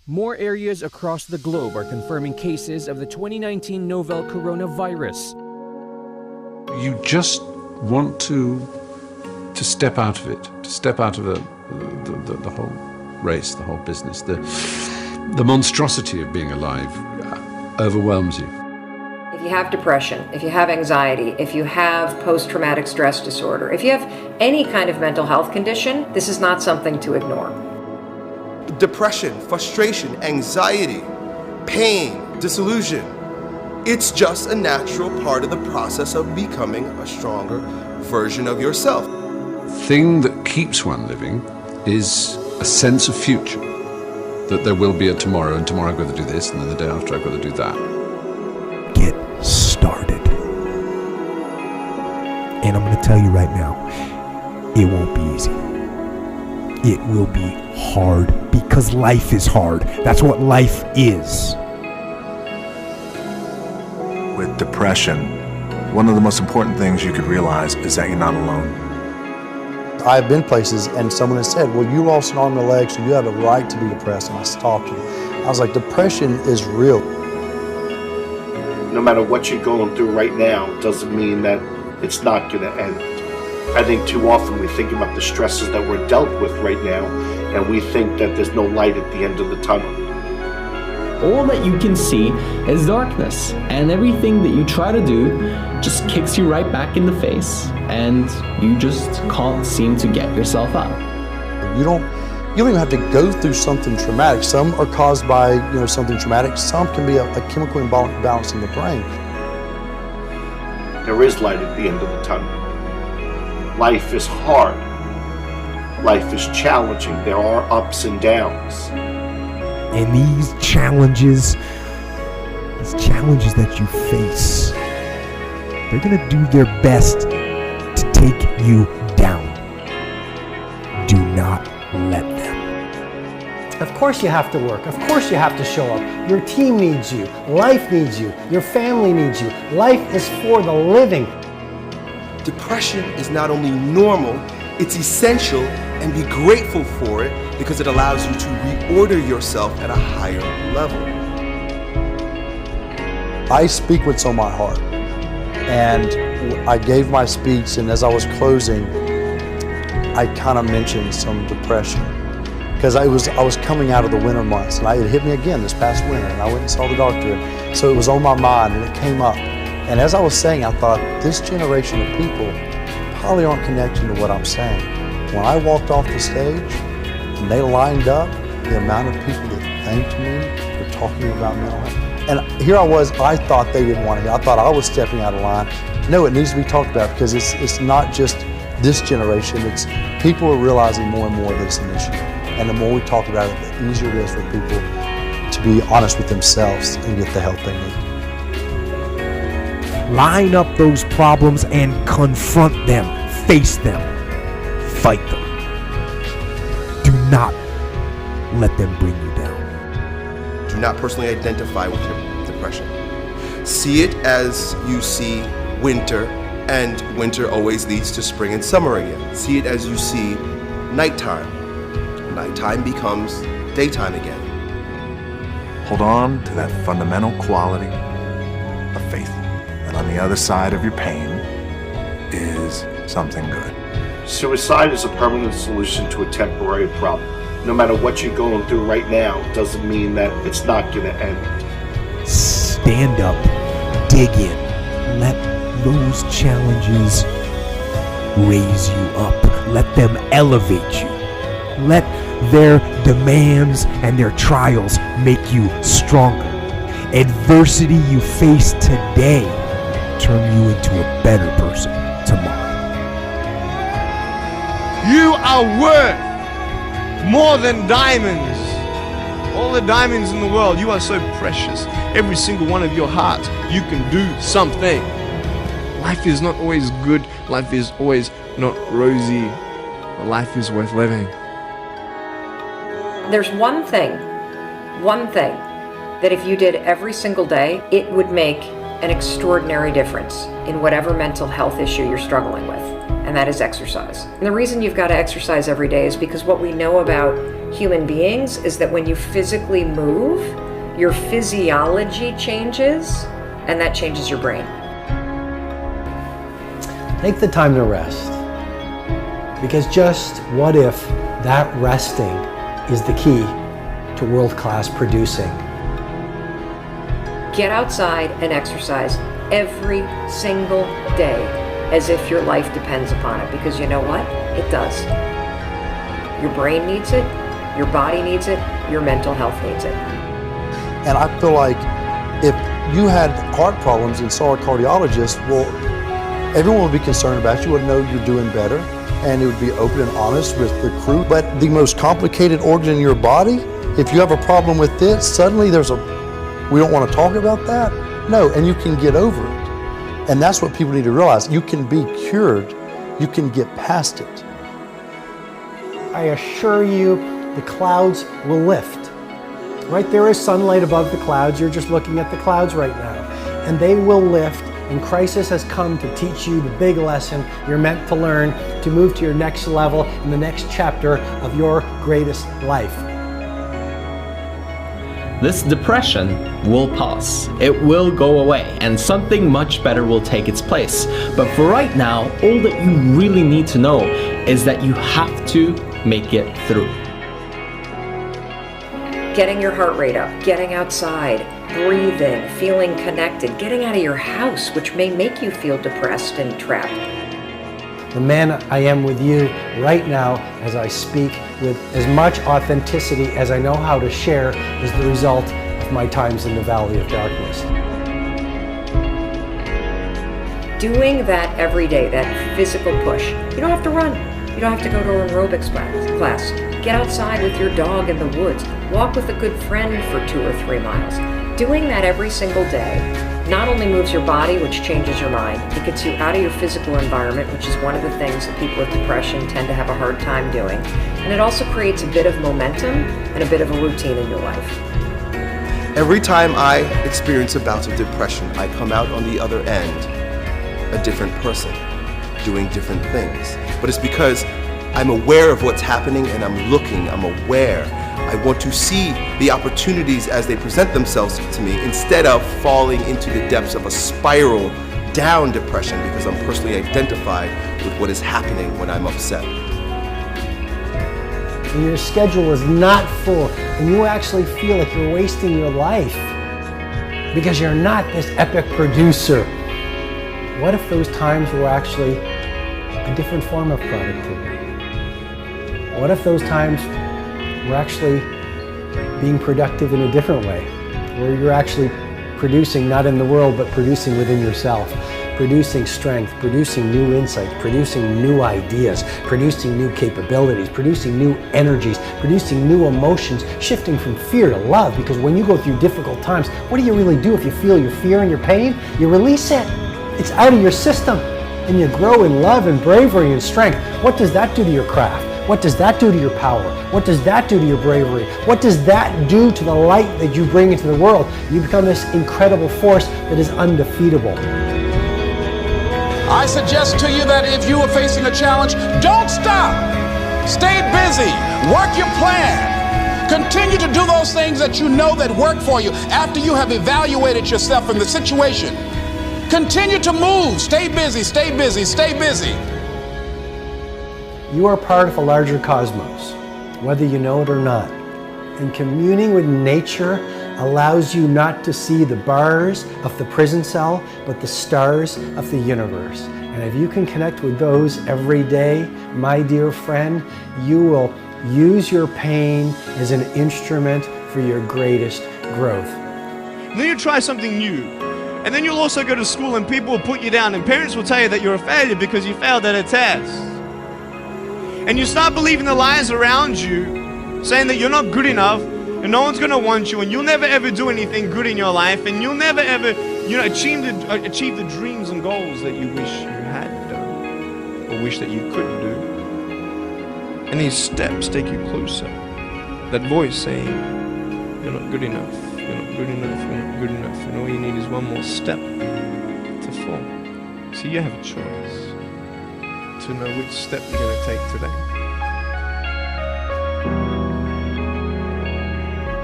More areas across the globe are confirming cases of the 2019 novel coronavirus. You just want to step out of it, to step out of the whole race, the whole business. The monstrosity of being alive overwhelms you. If you have depression, if you have anxiety, if you have post-traumatic stress disorder, if you have any kind of mental health condition, this is not something to ignore. Depression, frustration, anxiety, pain, disillusion. It's just a natural part of the process of becoming a stronger version of yourself. The thing that keeps one living is a sense of future, that there will be a tomorrow, and tomorrow I've got to do this, and then the day after I've got to do that. Get started. And I'm going to tell you right now, it won't be easy. It will be hard because life is hard. That's what life is. With depression, one of the most important things you could realize is that you're not alone. I've been places and someone has said, well, you lost an arm and a leg, so you have a right to be depressed. And I stopped them. I was like, depression is real. No matter what you're going through right now doesn't mean that it's not going to end. I think too often we think about the stresses that we're dealt with right now, and we think that there's no light at the end of the tunnel. All that you can see is darkness, and everything that you try to do just kicks you right back in the face, and you just can't seem to get yourself up. You don't even have to go through something traumatic. Some are caused by something traumatic. Some can be a chemical imbalance in the brain. There is light at the end of the tunnel. Life is hard. Life is challenging. There are ups and downs. And these challenges that you face, they're going to do their best to take you down. Do not let them. Of course you have to work. Of course you have to show up. Your team needs you. Life needs you. Your family needs you. Life is for the living. Depression is not only normal, it's essential, and be grateful for it because it allows you to reorder yourself at a higher level. I speak what's on my heart. And I gave my speech, and as I was closing, I kind of mentioned some depression. Because I was coming out of the winter months, and it hit me again this past winter, and I went and saw the doctor. So it was on my mind, and it came up. And as I was saying, I thought, this generation of people probably aren't connecting to what I'm saying. When I walked off the stage and they lined up, the amount of people that thanked me for talking about mental health. And here I was, I thought they didn't want to hear. I thought I was stepping out of line. No, it needs to be talked about because it's not just this generation. It's people are realizing more and more that it's an issue. And the more we talk about it, the easier it is for people to be honest with themselves and get the help they need. Line up those problems and confront them. Face them. Fight them. Do not let them bring you down. Do not personally identify with your depression. See it as you see winter, and winter always leads to spring and summer again. See it as you see nighttime. Nighttime becomes daytime again. Hold on to that fundamental quality of faith. And on the other side of your pain is something good. Suicide is a permanent solution to a temporary problem. No matter what you're going through right now, doesn't mean that it's not going to end. Stand up, dig in, let those challenges raise you up, let them elevate you, let their demands and their trials make you stronger. Adversity you face today turn you into a better person tomorrow. You are worth more than diamonds. All the diamonds in the world, you are so precious. Every single one of your hearts, you can do something. Life is not always good. Life is always not rosy. But life is worth living. There's one thing that if you did every single day, it would make an extraordinary difference in whatever mental health issue you're struggling with, and that is exercise. And the reason you've got to exercise every day is because what we know about human beings is that when you physically move, your physiology changes, and that changes your brain. Take the time to rest. Because just what if that resting is the key to world-class producing? Get outside and exercise every single day as if your life depends upon it, because you know what? It does. Your brain needs it, your body needs it, your mental health needs it. And I feel like if you had heart problems and saw a cardiologist, well, everyone would be concerned about you, would know you're doing better, and it would be open and honest with the crew. But the most complicated organ in your body, if you have a problem with this, suddenly we don't want to talk about that? No, and you can get over it. And that's what people need to realize. You can be cured. You can get past it. I assure you, the clouds will lift. Right, there is sunlight above the clouds. You're just looking at the clouds right now. And they will lift, and crisis has come to teach you the big lesson you're meant to learn to move to your next level in the next chapter of your greatest life. This depression will pass. It will go away, and something much better will take its place. But for right now, all that you really need to know is that you have to make it through. Getting your heart rate up, getting outside, breathing, feeling connected, getting out of your house, which may make you feel depressed and trapped. The man I am with you right now as I speak with as much authenticity as I know how to share is the result of my times in the valley of darkness. Doing that every day, that physical push. You don't have to run. You don't have to go to an aerobics class. Get outside with your dog in the woods. Walk with a good friend for 2 or 3 miles. Doing that every single day not only moves your body, which changes your mind, it gets you out of your physical environment, which is one of the things that people with depression tend to have a hard time doing. And it also creates a bit of momentum and a bit of a routine in your life. Every time I experience a bout of depression, I come out on the other end a different person, doing different things. But it's because I'm aware of what's happening and I'm looking, I'm aware. I want to see the opportunities as they present themselves to me instead of falling into the depths of a spiral down depression because I'm personally identified with what is happening when I'm upset. When your schedule is not full and you actually feel like you're wasting your life because you're not this epic producer, what if those times were actually a different form of productivity? What if those times were actually being productive in a different way, where you're actually producing not in the world, but producing within yourself, producing strength, producing new insights, producing new ideas, producing new capabilities, producing new energies, producing new emotions, shifting from fear to love, because when you go through difficult times, what do you really do if you feel your fear and your pain? You release it. It's out of your system, and you grow in love and bravery and strength. What does that do to your craft? What does that do to your power? What does that do to your bravery? What does that do to the light that you bring into the world? You become this incredible force that is undefeatable. I suggest to you that if you are facing a challenge, don't stop. Stay busy. Work your plan. Continue to do those things that you know that work for you after you have evaluated yourself in the situation. Continue to move. Stay busy, stay busy, stay busy. You are part of a larger cosmos, whether you know it or not. And communing with nature allows you not to see the bars of the prison cell, but the stars of the universe. And if you can connect with those every day, my dear friend, you will use your pain as an instrument for your greatest growth. And then you try something new. And then you'll also go to school and people will put you down and parents will tell you that you're a failure because you failed at a test. And you start believing the lies around you, saying that you're not good enough and no one's going to want you and you'll never ever do anything good in your life and you'll never ever, achieve the dreams and goals that you wish you had done or wish that you could do. And these steps take you closer. That voice saying, you're not good enough, you're not good enough, you're not good enough, and all you need is one more step to fall. So you have a choice to know which step you're going to take today.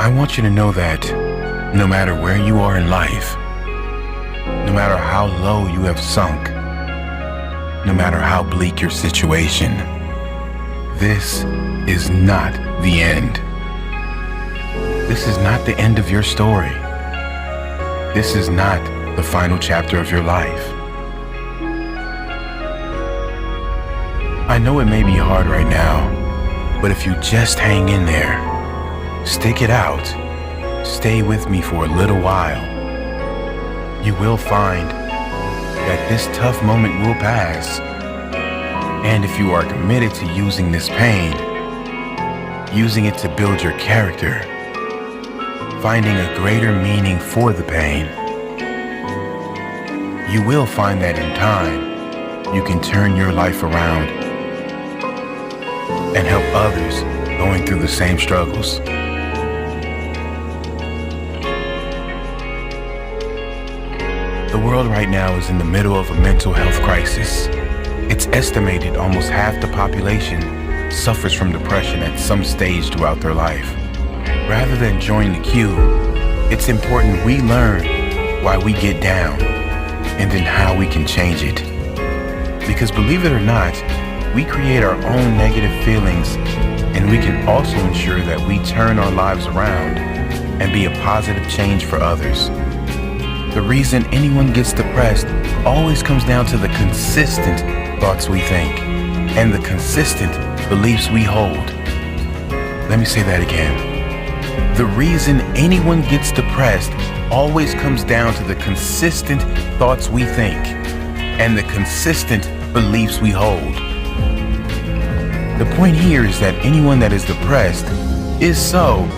I want you to know that no matter where you are in life, no matter how low you have sunk, no matter how bleak your situation, this is not the end. This is not the end of your story. This is not the final chapter of your life. I know it may be hard right now, but if you just hang in there, stick it out, stay with me for a little while, you will find that this tough moment will pass. And if you are committed to using this pain, using it to build your character, finding a greater meaning for the pain, you will find that in time, you can turn your life around and help others going through the same struggles. The world right now is in the middle of a mental health crisis. It's estimated almost half the population suffers from depression at some stage throughout their life. Rather than join the queue, it's important we learn why we get down and then how we can change it. Because believe it or not, we create our own negative feelings, and we can also ensure that we turn our lives around and be a positive change for others. The reason anyone gets depressed always comes down to the consistent thoughts we think and the consistent beliefs we hold. Let me say that again. The reason anyone gets depressed always comes down to the consistent thoughts we think and the consistent beliefs we hold. The point here is that anyone that is depressed is so